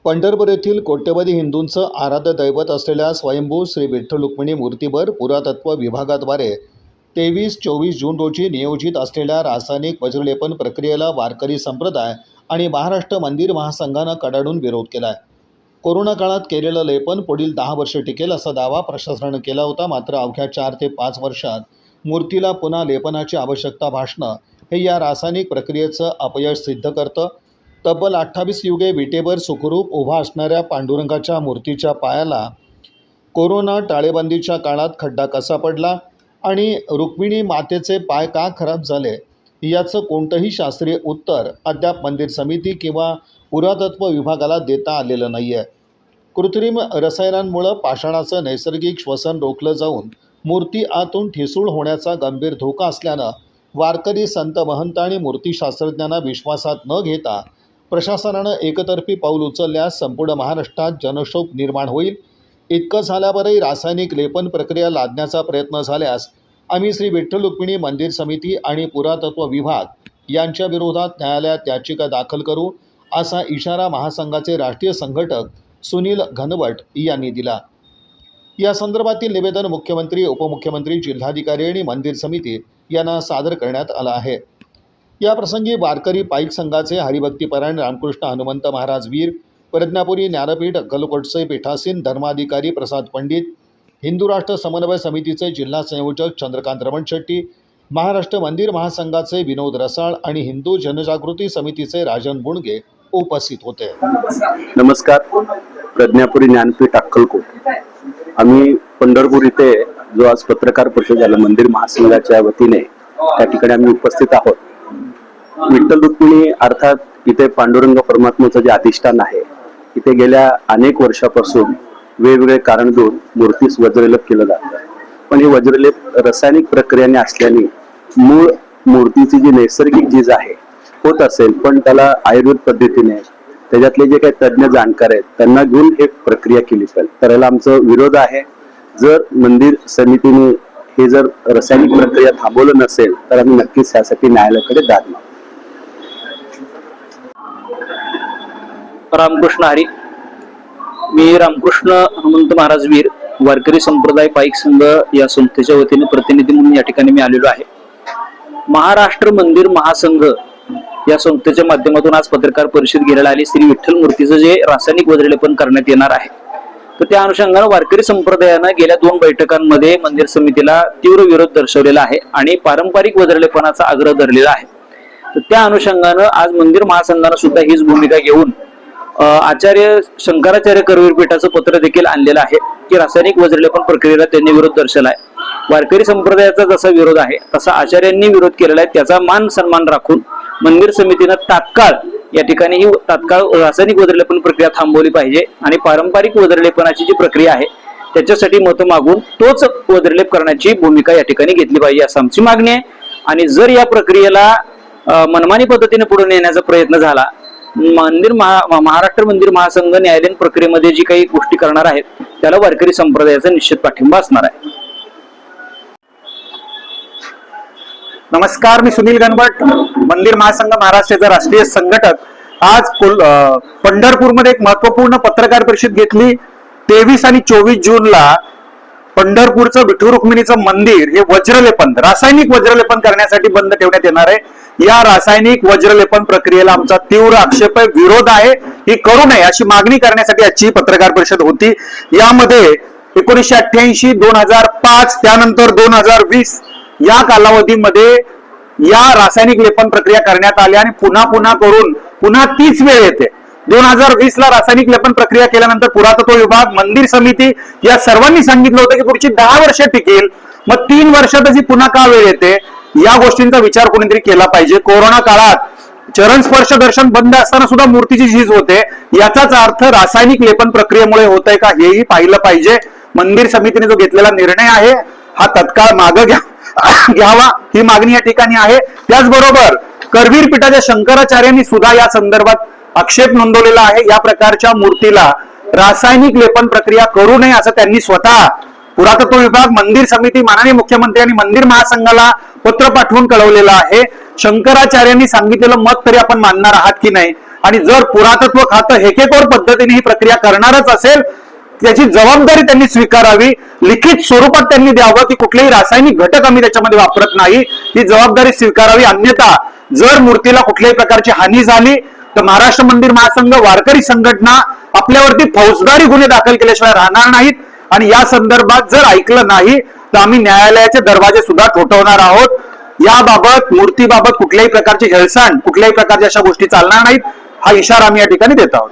पंढरपूर येथील कोट्यवधी हिंदूंचं आराध्य दैवत असलेल्या स्वयंभू श्री विठ्ठल रुक्मिणी मूर्तीवर पुरातत्व विभागाद्वारे 23-24 जून रोजी नियोजित असलेल्या रासायनिक वज्रलेपन प्रक्रियेला वारकरी संप्रदाय आणि महाराष्ट्र मंदिर महासंघानं कडाडून विरोध केला आहे। कोरोना काळात केलेलं लेपन पुढील 10 वर्षे टिकेल असा दावा प्रशासनानं केला होता। मात्र अवघ्या 4 ते 5 वर्षात मूर्तीला पुन्हा लेपनाची आवश्यकता भासणं हे या रासायनिक प्रक्रियेचं अपयश सिद्ध करतं। तब्बल 28 युगे विटेवर सुखरूप उभा असणाऱ्या पांडुरंगाच्या मूर्तीच्या पायाला कोरोना टाळेबंदीच्या काळात खड्डा कसा पडला आणि रुक्मिणी मातेचे पाय का खराब झाले याचं कोणतंही शास्त्रीय उत्तर अद्याप मंदिर समिती किंवा पुरातत्व विभागाला देता आलेलं नाही आहे। कृत्रिम रसायनांमुळे पाषाणाचं नैसर्गिक श्वसन रोखलं जाऊन मूर्ती आतून ठिसूळ होण्याचा गंभीर धोका असल्यानं वारकरी संत महंत आणि मूर्तीशास्त्रज्ञांना विश्वासात न घेता प्रशासनानं एकतर्फी पाऊल उचलल्यास संपूर्ण महाराष्ट्रात जनक्षोभ निर्माण होईल। इतकं झाल्यावरही रासायनिक लेपन प्रक्रिया लादण्याचा प्रयत्न झाल्यास आम्ही श्री विठ्ठल रुक्मिणी मंदिर समिती आणि पुरातत्व विभाग यांच्या विरोधात न्यायालयात याचिका दाखल करू असा इशारा महासंघाचे राष्ट्रीय संघटक सुनील घनवट यांनी दिला। या संदर्भातील निवेदन मुख्यमंत्री, उपमुख्यमंत्री, जिल्हाधिकारी आणि मंदिर समिती यांना सादर करण्यात आलं आहे। याप्रसंगी वारकरी पाईक संघाचे हरिभक्तीपरायण रामकृष्ण हनुमंत महाराज वीर, प्रज्ञापुरी ज्ञानपीठ अक्कलकोटचे पीठासीन धर्माधिकारी प्रसाद पंडित, हिंदू राष्ट्र समन्वय समितीचे जिल्हा संयोजक चंद्रकांत रमण शेट्टी, महाराष्ट्र मंदिर महासंघाचे विनोद रसाळ आणि हिंदू जनजागृती समितीचे राजन बुणगे उपस्थित होते। नमस्कार। प्रज्ञापुरी ज्ञानपीठ अक्कलकोट आम्ही पंढरपूर इथे जो आज पत्रकार परिषद झाला मंदिर महासंघाच्या वतीने त्या ठिकाणी आम्ही उपस्थित आहोत। विठ्ठल रुक्मिणी अर्थात इथे पांडुरंग परमात्म्याचं जे अधिष्ठान आहे, इथे गेल्या अनेक वर्षापासून वेगवेगळे कारण देऊन मूर्तीस वज्रलेप केलं जातं। पण हे वज्रलेप रासायनिक प्रक्रियेने असल्याने मूळ मूर्तीची जी नैसर्गिक झीज आहे होत असेल, पण त्याला आयुर्वेद पद्धतीने त्याच्यातले जे काही तज्ञ जाणकार आहेत त्यांना घेऊन एक प्रक्रिया केली पाहिजे। तर याला आमचा विरोध आहे। जर मंदिर समितीने हे जर रासायनिक प्रक्रिया थांबवलं नसेल तर आम्ही नक्कीच त्यासाठी न्यायालयाकडे दाद मागू। रामकृष्ण हरी। मी रामकृष्ण हनुमंत महाराज वीर वारकरी संप्रदाय पाईक संघ या संस्थेच्या वतीने प्रतिनिधी म्हणून या ठिकाणी मी आलेलो आहे। महाराष्ट्र मंदिर महासंघ या संस्थेच्या माध्यमातून आज पत्रकार परिषद घेण्यात आली। श्री विठ्ठल मूर्तीचं जे रासायनिक वज्रलेपन करण्यात येणार आहे, तर त्या अनुषंगाने वारकरी संप्रदायानं गेल्या 2 बैठकांमध्ये मंदिर समितीला तीव्र विरोध दर्शवलेला आहे आणि पारंपरिक वज्रलेपनाचा आग्रह धरलेला आहे। तर त्या अनुषंगानं आज मंदिर महासंघानं सुद्धा हीच भूमिका घेऊन आचार्य शंकराचार्य करवीर पीठाचं पत्र देखील आणलेलं आहे की रासायनिक वज्रलेपन प्रक्रियेला त्यांनी विरोध दर्शवला आहे। वारकरी संप्रदायाचा जसा विरोध आहे तसा आचार्यांनी विरोध केलेला आहे। त्याचा मान सन्मान राखून मंदिर समितीनं तात्काळ या ठिकाणी ही तात्काळ रासायनिक वज्रलेपन प्रक्रिया थांबवली पाहिजे आणि पारंपरिक वज्रलेपनाची जी प्रक्रिया आहे त्याच्यासाठी मतं मागून तोच वज्रलेप करण्याची भूमिका या ठिकाणी घेतली पाहिजे असं आमची मागणी आहे। आणि जर या प्रक्रियेला मनमानी पद्धतीने पुढे नेण्याचा प्रयत्न झाला, महाराष्ट्र मंदिर महासंघ न्यायालयीन प्रक्रियेमध्ये जी काही गोष्टी करणार आहेत त्याला वारकरी संप्रदायाचा निश्चित पाठिंबा असणार आहे। नमस्कार, मी सुनील घनवट, मंदिर महासंघ महाराष्ट्राचा राष्ट्रीय संघटक। आज पंढरपूरमध्ये एक महत्वपूर्ण पत्रकार परिषद घेतली। 23 आणि 24 जूनला पंढरपूरचं विठ्ठल रुक्मिणीचं मंदिर हे वज्रलेपन, रासायनिक वज्रलेपन करण्यासाठी बंद ठेवण्यात येणार आहे। या रासायनिक वज्रलेपन प्रक्रियेला आमचा तीव्र आक्षेप आहे, विरोध आहे। ही करू नये अशी मागणी करण्यासाठी आजची पत्रकार परिषद होती। यामध्ये 1988, 2005 त्यानंतर 2020 या कालावधीमध्ये या रासायनिक लेपन प्रक्रिया करण्यात आल्या आणि पुन्हा करून पुन्हा तीच वेळ येते। 2020 ला रासायनिक लेपन प्रक्रिया केल्यानंतर पुरातत्व विभाग, मंदिर समिती या सर्वांनी सांगितलं होतं की पुढची 10 वर्ष टिकेल, मग 3 वर्षातच पुन्हा का वेळ येते? या गोष्टींचा विचार कोणीतरी केला पाहिजे। कोरोना काळात चरण स्पर्श दर्शन बंद असताना सुद्धा मूर्तीची झीज होते, याचाच अर्थ रासायनिक लेपन प्रक्रियेमुळे होत आहे का हेही पाहिलं पाहिजे। मंदिर समितीने जो घेतलेला निर्णय आहे हा तत्काळ मागे घ्यावा ही मागणी या ठिकाणी आहे। त्याचबरोबर करवीर पीठाच्या शंकराचार्यांनी सुद्धा या संदर्भात आक्षेप नोंदवलेला आहे। या प्रकारच्या मूर्तीला रासायनिक लेपन प्रक्रिया करू नये असं त्यांनी स्वतः पुरातत्व विभाग, मंदिर समिती, माननीय मुख्यमंत्री आणि मंदिर महासंघाला पत्र पाठवून कळवलेलं आहे। शंकराचार्यांनी सांगितलेलं मत तरी आपण मानणार आहात की नाही? आणि जर पुरातत्व खातं हेकेखोर पद्धतीने ही प्रक्रिया करणारच असेल त्याची जबाबदारी त्यांनी स्वीकारावी, लिखित स्वरूपात त्यांनी द्यावं की कुठलेही रासायनिक घटक आम्ही त्याच्यामध्ये वापरत नाही, ही जबाबदारी स्वीकारावी. अन्यथा जर मूर्तीला कुठल्याही प्रकारची हानी झाली तर महाराष्ट्र मंदिर महासंघ वारकरी संघटना आपल्यावरती फौजदारी गुन्हे दाखल केल्याशिवाय राहणार नाहीत. आणि या संदर्भात जर ऐकलं नाही तर आम्ही न्यायालयाचे दरवाजे सुद्धा ठोठावणार आहोत. याबाबत मूर्तीबाबत कुठल्याही प्रकारची हेळसांड, कुठल्याही प्रकारच्या अशा गोष्टी चालणार नाहीत, हा इशारा आम्ही या ठिकाणी देत आहोत.